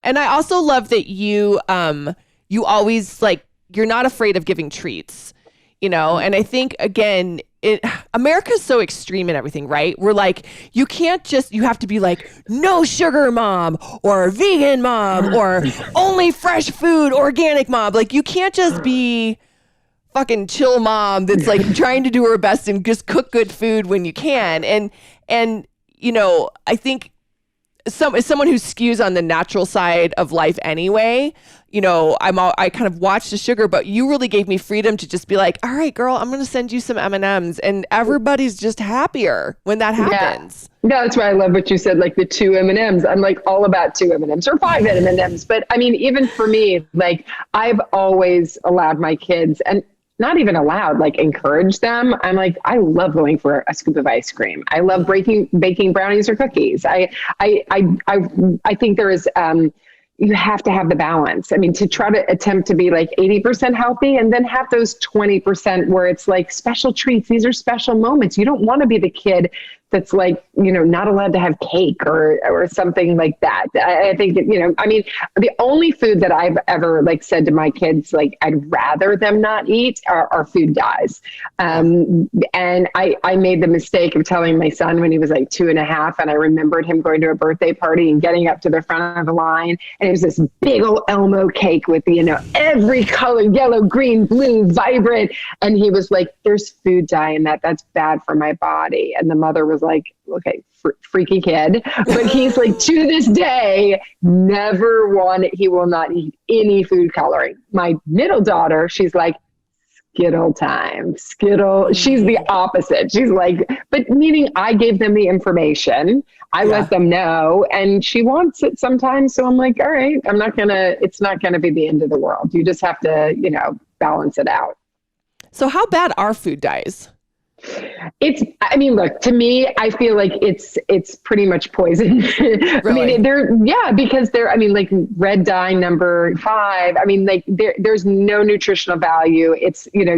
And I also love that you always like, you're not afraid of giving treats, you know? And I think, again, America's so extreme in everything, right? We're like, you have to be like, no sugar mom, or vegan mom, or only fresh food, organic mom. Like, you can't just be fucking chill mom that's like trying to do her best and just cook good food when you can. And you know, I think as someone who skews on the natural side of life anyway, you know, I kind of watch the sugar, but you really gave me freedom to just be like, all right, girl, I'm going to send you some M&Ms, and everybody's just happier when that happens. Yeah, that's why I love what you said, like the 2 M&Ms. I'm like all about 2 M&Ms or 5 M&Ms. But I mean, even for me, like I've always allowed my kids, and not even allowed, like encourage them. I'm like, I love going for a scoop of ice cream. I love baking brownies or cookies. I think there is, you have to have the balance. I mean, to try to attempt to be like 80% healthy and then have those 20% where it's like special treats. These are special moments. You don't want to be the kid that's like, you know, not allowed to have cake or something like that. I think that, you know, I mean, the only food that I've ever like said to my kids, like I'd rather them not eat are food dyes. And I made the mistake of telling my son when he was like 2.5, and I remembered him going to a birthday party and getting up to the front of the line. And it was this big old Elmo cake with, you know, every color, yellow, green, blue, vibrant. And he was like, there's food dye in that. That's bad for my body. And the mother was like, okay, freaky kid. But he's like, to this day, he will not eat any food coloring. My middle daughter, she's like, Skittle time, Skittle. She's the opposite. She's like, but meaning I gave them the information. I let them know, and she wants it sometimes. So I'm like, all right, it's not going to be the end of the world. You just have to, you know, balance it out. So how bad are food dyes? I mean, look, to me, I feel like it's pretty much poison. Really? I mean, because I mean, like red dye number 5, I mean, like there's no nutritional value. It's, you know,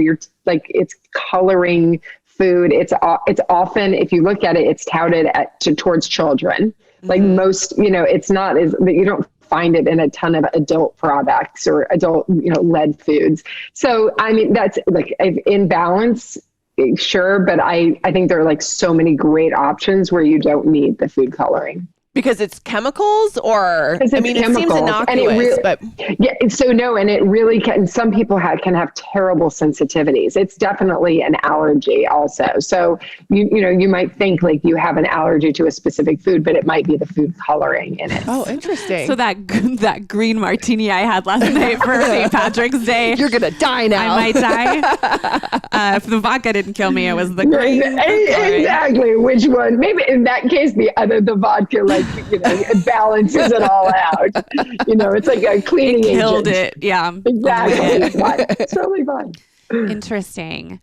it's coloring food. It's often, if you look at it, it's touted towards children. Like most, you know, it's not you don't find it in a ton of adult products or adult, you know, lead foods. So, I mean, that's like in balance. Sure. But I think there are like so many great options where you don't need the food coloring. Because it's chemicals, or I mean, it seems innocuous, but yeah. So no, and it really can. Some people can have terrible sensitivities. It's definitely an allergy, also. So you know, you might think like you have an allergy to a specific food, but it might be the food coloring in it. Oh, interesting. So that green martini I had last night for St. Patrick's Day, you're gonna die now. I might die. If the vodka didn't kill me, it was the green. Exactly. Which one? Maybe in that case, the vodka, like, you know, it balances it all out. You know, it's like a cleaning agent. Killed it. Yeah. Exactly. It's fine. It's totally fine. Interesting.